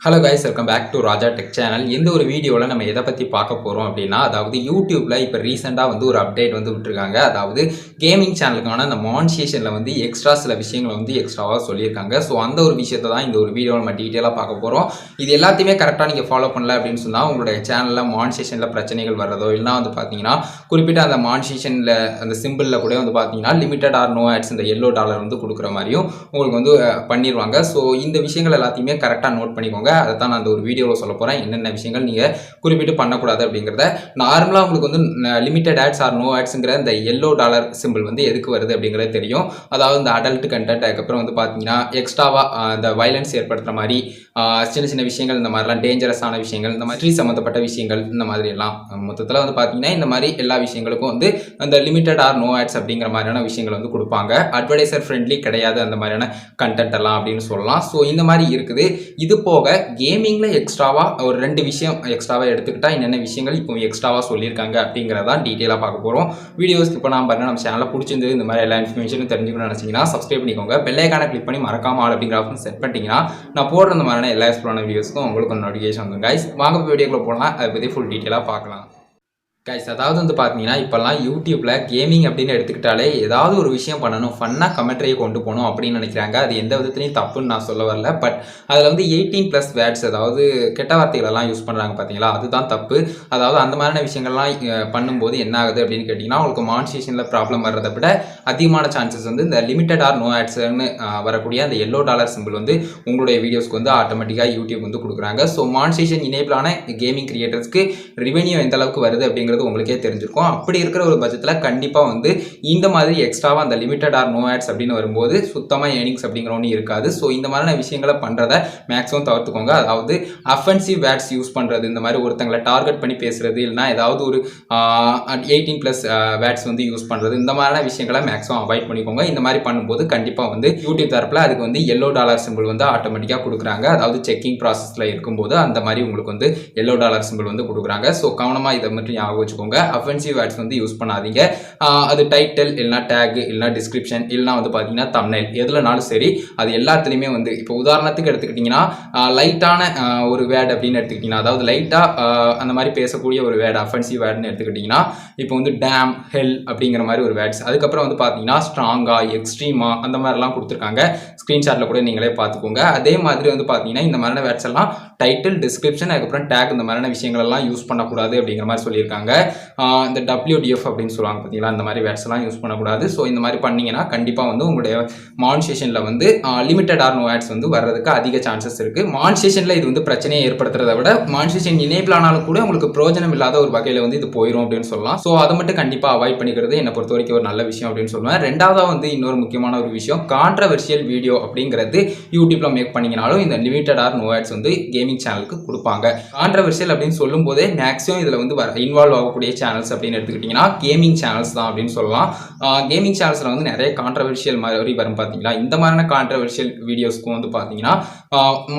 Hello guys, welcome back to Raja Tech channel. இந்த ஒரு வீடியோவில் நம்ம எதை பற்றி பார்க்க போகிறோம் அப்படின்னா, அதாவது யூடியூப்பில் இப்போ ரீசெண்டாக வந்து ஒரு அப்டேட் வந்து விட்டுருக்காங்க. அதாவது கேமிங் சேனலுக்கான அந்த மானிட்டைசேஷனில் வந்து எக்ஸ்ட்ரா சில விஷயங்களை வந்து எக்ஸ்ட்ராவாக சொல்லியிருக்காங்க. ஸோ அந்த ஒரு விஷயத்தை தான் இந்த ஒரு வீடியோவில் நம்ம டீட்டெயிலாக பார்க்க போகிறோம். இது எல்லாத்தையுமே கரெக்டாக நீங்கள் ஃபாலோ பண்ணல அப்படின்னு சொன்னால் உங்களுடைய சேனலில் மானிட்டைசேஷனில் பிரச்சனைகள் வர்றதோ இல்லைனா வந்து பார்த்தீங்கன்னா குறிப்பிட்ட அந்த மானிட்டைசேஷனில் அந்த சிம்பிளில் கூட வந்து பார்த்தீங்கன்னா லிமிட்டட் ஆர் நோ ஆட்ஸ் இந்த $yellow வந்து கொடுக்குற மாதிரியும் உங்களுக்கு வந்து பண்ணிடுவாங்க. ஸோ இந்த விஷயங்கள் எல்லாத்தையுமே கரெக்டாக நோட் பண்ணிக்கோங்க. அதை தான் நான் அந்த ஒரு வீடியோவில் சொல்ல போகிறேன். என்னென்ன விஷயங்கள் நீங்கள் குறிப்பிட்டு பண்ணக்கூடாது அப்படிங்கிறத. நார்மலாக உங்களுக்கு வந்து லிமிட்டட் ஆட்ஸ் ஆர் நோ ஆட்ஸுங்கிற இந்த $yellow சிம்பிள் வந்து எதுக்கு வருது அப்படிங்கிறது தெரியும். அதாவது இந்த அடல்ட் கண்டென்ட், அதுக்கப்புறம் வந்து பார்த்தீங்கன்னா எக்ஸ்ட்ராவாக இந்த வயலன்ஸ் ஏற்படுத்துகிற மாதிரி சின்ன சின்ன விஷயங்கள், இந்த மாதிரிலாம் டேஞ்சரஸான விஷயங்கள், இந்த மாதிரி சம்மந்தப்பட்ட விஷயங்கள், இந்த மாதிரி எல்லாம் மொத்தத்தில் வந்து பார்த்தீங்கன்னா இந்த மாதிரி எல்லா விஷயங்களுக்கும் வந்து அந்த லிமிட்டட் ஆர் நோ ஆட்ஸ் அப்படிங்கிற மாதிரியான விஷயங்கள் வந்து கொடுப்பாங்க. அட்வர்டைசர் ஃப்ரெண்ட்லி கிடையாது அந்த மாதிரியான கண்டென்ட் எல்லாம் அப்படின்னு சொல்லலாம். ஸோ இந்த மாதிரி இருக்குது. இது போக கேமிங்கில் எக்ஸ்ட்ராவாக ஒரு 2 விஷயம் எக்ஸ்ட்ராவாக எடுத்துக்கிட்டா என்னென்ன விஷயங்கள் இப்போ எக்ஸ்ட்ராவாக சொல்லியிருக்காங்க அப்படிங்கிறதான் டீட்டெயிலாக பார்க்க போகிறோம். வீடியோஸ்க்கு இப்போ நான் பாருங்கள், நம்ம சேனலில் பிடிச்சிருந்து இந்த மாதிரி எல்லா இன்ஃபர்மேஷனும் தெரிஞ்சுக்கணும்னு நினச்சிங்கன்னா சப்ஸ்கிரைப் பண்ணிக்கோங்க. பெல் ஐகானை கிளிக் பண்ணி மறக்காம ஆல் அப்படிங்கிற ஆப்ஷன் செட் பண்ணிட்டீங்கன்னா நான் போடுற இந்த மாதிரியான எல்லா எக்ஸ்ப்ளோரான வீடியோஸ்க்கும் உங்களுக்கு நோட்டிஃபிகேஷன் வந்து கைஸ். வாங்க வீடியோக்குள்ள போகலாம், அதை பற்றி ஃபுல் டீட்டெயிலாக பார்க்கலாம். கைஸ், அதாவது வந்து பார்த்தீங்கன்னா இப்போல்லாம் யூடியூப்பில் கேமிங் அப்படின்னு எடுத்துக்கிட்டாலே ஏதாவது ஒரு விஷயம் பண்ணணும், ஃபன்னாக கமெண்ட்ரியை கொண்டு போகணும் அப்படின்னு நினைக்கிறாங்க. அது எந்த விதத்துலையும் தப்புன்னு நான் சொல்ல வரல. பட் அதில் வந்து 18+ வேர்ட்ஸ், அதாவது கெட்ட வார்த்தைகளெல்லாம் யூஸ் பண்ணுறாங்க பார்த்தீங்களா, அதுதான் தப்பு. அதாவது அந்த மாதிரியான விஷயங்கள்லாம் பண்ணும்போது என்ன ஆகுது அப்படின்னு கேட்டிங்கன்னா, உங்களுக்கு மானிட்டைசேஷனில் ப்ராப்ளம் வர்றதை விட அதிகமான சான்சஸ் வந்து இந்த லிமிட்டட் ஆர் நோ ஆட்ஸ்னு வரக்கூடிய அந்த $yellow சிம்பிள் வந்து உங்களுடைய வீடியோஸ்க்கு வந்து ஆட்டோமேட்டிக்காக யூடியூப் வந்து கொடுக்குறாங்க. ஸோ மானிட்டைசேஷன் இனேபிளான கேமிங் கிரியேட்டர்ஸ்க்கு ரெவென்யூ எந்த அளவுக்கு வருது அப்படிங்கிறது உங்களுக்கே தெரிஞ்சிருக்கும். அப்படி இருக்கிற ஒரு பட்சத்தில் கண்டிப்பாக வந்து இந்த மாதிரி எக்ஸ்ட்ராவாக அந்த லிமிட்டட் ஆர் நோ ஆட்ஸ் அப்படின்னு வரும்போது சுத்தமாக ஏர்னிங்ஸ் அப்படிங்கிற ஒன்று இருக்காது. ஸோ இந்த மாதிரியான விஷயங்களை பண்ணுறதை மேக்ஸிமம் தவிர்த்துக்கோங்க. அதாவது அஃபென்சிவ் வேர்ட்ஸ் யூஸ் பண்ணுறது, இந்த மாதிரி ஒருத்தங்களை டார்கெட் பண்ணி பேசுறது, இல்லைனா ஏதாவது ஒரு 18+ வேர்ட்ஸ் வந்து யூஸ் பண்ணுறது, இந்த மாதிரியான விஷயங்களை மேக்ஸிமம் அவாய்ட் பண்ணிக்கோங்க. இந்த மாதிரி பண்ணும்போது கண்டிப்பாக வந்து யூடியூப் தரப்பில் அதுக்கு வந்து $yellow சிம்பிள் வந்து ஆட்டோமேட்டிக்காக கொடுக்குறாங்க. அதாவது செக்கிங் ப்ராசஸில் இருக்கும்போது அந்த மாதிரி உங்களுக்கு வந்து $yellow சிம்பிள் வந்து கொடுக்குறாங்க. ஸோ கவனமாக இதை மட்டும் ஞாபகம் வச்சுக்கோங்க. அஃபென்சிவ் வேர்ட்ஸ் வந்து யூஸ் பண்ணாதீங்க. அது டைட்டில் இல்லைனா டேக் இல்லைனா டிஸ்கிரிப்ஷன் இல்லைனா வந்து பார்த்தீங்கன்னா தம்ப்நெயில் எதுலனாலும் சரி, அது எல்லாத்துலேயுமே வந்து இப்போ உதாரணத்துக்கு எடுத்துக்கிட்டிங்கன்னா லைட்டான ஒரு வேர்டு அப்படின்னு எடுத்துக்கிட்டிங்கன்னா, அதாவது லைட்டாக அந்த மாதிரி பேசக்கூடிய ஒரு வேர்டு அஃபென்சிவ் வேர்டுன்னு எடுத்துக்கிட்டிங்கன்னா, இப்போ வந்து டேம், ஹெல் அப்படிங்கிற மாதிரி ஒரு வேர்ட்ஸ், அதுக்கப்புறம் வந்து பார்த்தீங்கன்னா ஸ்ட்ராங்கா, எக்ஸ்ட்ரீமா அந்த மாதிரிலாம் கொடுத்துருக்காங்க. ஸ்க்ரீன்ஷாட்டில் கூட நீங்களே பார்த்துக்கோங்க. அதே மாதிரி வந்து பார்த்தீங்கன்னா இந்த மாதிரியான வேர்ட்ஸ் எல்லாம் டைட்டில், டிஸ்கிரிப்ஷன், அதுக்கப்புறம் டேக் இந்த மாதிரியான விஷயங்கள் எல்லாம் யூஸ் பண்ணக்கூடாது அப்படிங்கிற மாதிரி சொல்லியிருக்காங்க. இந்த WDF அப்படின்னு சொல்லுவாங்க பார்த்தீங்களா, அந்த மாதிரி வேர்ட்ஸ் எல்லாம் யூஸ் பண்ணக்கூடாது. ஸோ இந்த மாதிரி பண்ணீங்கன்னா கண்டிப்பாக வந்து உங்களுடைய மானிட்டைசேஷனில் வந்து லிமிட்டட் ஆர் நோ ஆட்ஸ் வந்து வர்றதுக்கு அதிக சான்சஸ் இருக்குது. மானிட்டைசேஷனில் இது வந்து பிரச்சனையை ஏற்படுத்துறதை விட மானிட்டைசேஷன் எனேபிள் ஆனாலும் கூட உங்களுக்கு பிரயோஜனம் இல்லாத ஒரு வகையில் வந்து இது போயிடும் அப்படின்னு சொல்லலாம். ஸோ அதை மட்டும் கண்டிப்பாக அவாய்ட் பண்ணிக்கிறது என்னை பொறுத்த வரைக்கும் ஒரு நல்ல விஷயம் அப்படின்னு சொல்லுவேன். ரெண்டாவதாக வந்து இன்னொரு முக்கியமான ஒரு விஷயம், கான்ட்ரவர்ஷியல் வீடியோ அப்படிங்கிறது யூடியூப்ல மேக் பண்ணிங்கனாலும் இந்த லிமிட்டட் ஆர் நோ ஆட்ஸ் வந்து கேமிங் சேனலுக்கு கொடுப்பாங்க. கான்ட்ரவர்ஷியல் அப்படின்னு சொல்லும் போதே மேக்ஸிமம் இதில் வந்து இன்வால்வ் ஆகக்கூடிய சேனல்ஸ் அப்படின்னு எடுத்துக்கிட்டிங்கன்னா கேமிங் சேனல்ஸ் தான் அப்படின்னு சொல்லலாம். கேமிங் சேனல்ஸில் வந்து நிறைய கான்ட்ரவர்ஷியல் மாதிரி வரும் பார்த்தீங்களா. இந்த மாதிரியான கான்ட்ரவர்ஷியல் வீடியோஸ்க்கும் வந்து பார்த்தீங்கன்னா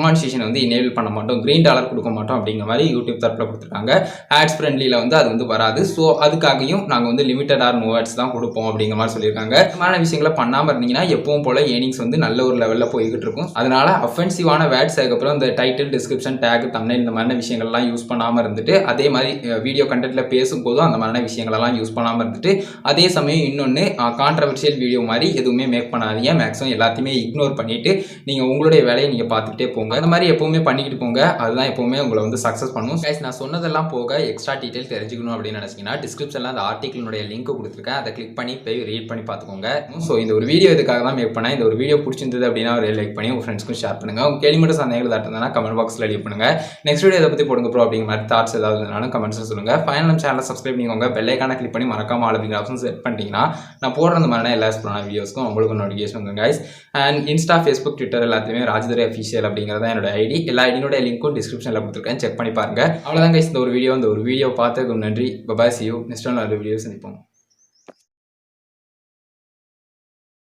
மானிட்டைசேஷன் வந்து எனேபிள் பண்ண மாட்டோம், $green கொடுக்க மாட்டோம் அப்படிங்கிற மாதிரி யூடியூப் தரப்பில் கொடுத்துருக்காங்க. ஆட்ஸ் ஃப்ரெண்ட்லியில் வந்து அது வந்து வராது. ஸோ அதுக்காகவும் நாங்கள் வந்து லிமிட்டட் ஆர் நோ ஆட்ஸ் தான் கொடுப்போம் அப்படிங்கிற மாதிரி சொல்லியிருக்காங்க. இந்த மாதிரியான விஷயங்களை பண்ணாமல் இருந்தீங்கன்னா எப்பவும் போல ஏர்னிங்ஸ் வந்து நல்ல ஒரு லெவலில் போய்கிட்டு இருக்கும். அதனால அஃபென்சிவான வேர்ட்ஸ், அதுக்கப்புறம் இந்த டைட்டில், டிஸ்கிரிப்ஷன், டேக், தம்ப்நெயில் இந்த மாதிரியான விஷயங்கள்லாம் யூஸ் பண்ணாமல் இருந்துட்டு, அதே மாதிரி வீடியோ கண்டென்ட்ல பேசும்போதும் அந்த மாதிரியான விஷயங்களெல்லாம் யூஸ் பண்ணாமல் இருந்துட்டு, அதே சமயம் இன்னொன்று கான்ட்ரவர்ஷியல் வீடியோ மாதிரி எதுவுமே மேக் பண்ணாதீங்க. மேக்ஸிமம் எல்லாத்தையுமே இக்னோர் பண்ணிட்டு நீங்கள் உங்களுடைய வேலையை நீங்கள் பார்த்துக்கிட்டே போங்க. அந்த மாதிரி எப்பவுமே பண்ணிக்கிட்டு போங்க. அதுதான் எப்பவுமே உங்களை வந்து சக்ஸஸ் பண்ணும். கைஸ், நான் சொன்னதெல்லாம் போக எக்ஸ்ட்ரா டீட்டெயில் தெரிஞ்சுக்கணும் அப்படின்னு நினைச்சீங்கன்னா டிஸ்கிரிப்ஷனில் அந்த ஆர்டிக்கிளுடைய லிங்க் கொடுத்துருக்கேன். அதை கிளிக் பண்ணி போய் ரீட் பண்ணி பார்த்துக்கோங்க. ஸோ இந்த ஒரு வீடியோ இதுக்காக தான் மேக் பண்ணேன். இந்த ஒரு வீடியோ பிடிச்சிருந்தது அப்படின்னா ஒரு லைக் பண்ணி உங்கள் ஃப்ரெண்ட்ஸ்க்கும் ஷேர் பண்ணுங்க. உங்கள் கேள்வி மட்டும் சந்தேகங்கள் தட்டுனா கமெண்ட் பாக்ஸில் லீவ் பண்ணுங்க. நெக்ஸ்ட் வீடியோ இதை பற்றி போடுங்க ப்ரோ அப்படிங்கிற மாதிரி தாட்ஸ் ஏதாவது இருந்தாலும் கமெண்ட்ஸில் சொல்லுங்க. ஃபைனல் நம்ம சேனலை சப்ஸ்கிரைப் பண்ணிக்கோங்க. பெல் ஐகானை கிளிக் பண்ணி மறக்காம ஆல் அப்படிங்கிற ஆப்ஷன் செட் பண்ணிட்டீங்கன்னா நான் போடுற அந்த மாதிரியான எல்லா வீடியோஸ்க்கும் உங்களுக்கு நோட்டிஃபிகேஷன் வந்துடும் guys. And Insta, Facebook, Twitter எல்லாத்தையுமே ராஜதுரை அஃபிஷியல் அப்படிங்கிறத என்னோட ஐடி. எல்லா ஐடியோட லிங்க்கும் டிஸ்கிரிப்ஷனில் கொடுத்துருக்கேன், செக் பண்ணி பாருங்க. அவ்வளோதான் கைஸ் இந்த ஒரு வீடியோ பார்த்து நன்றி. Bye bye, see you. Next video சந்திப்போம்.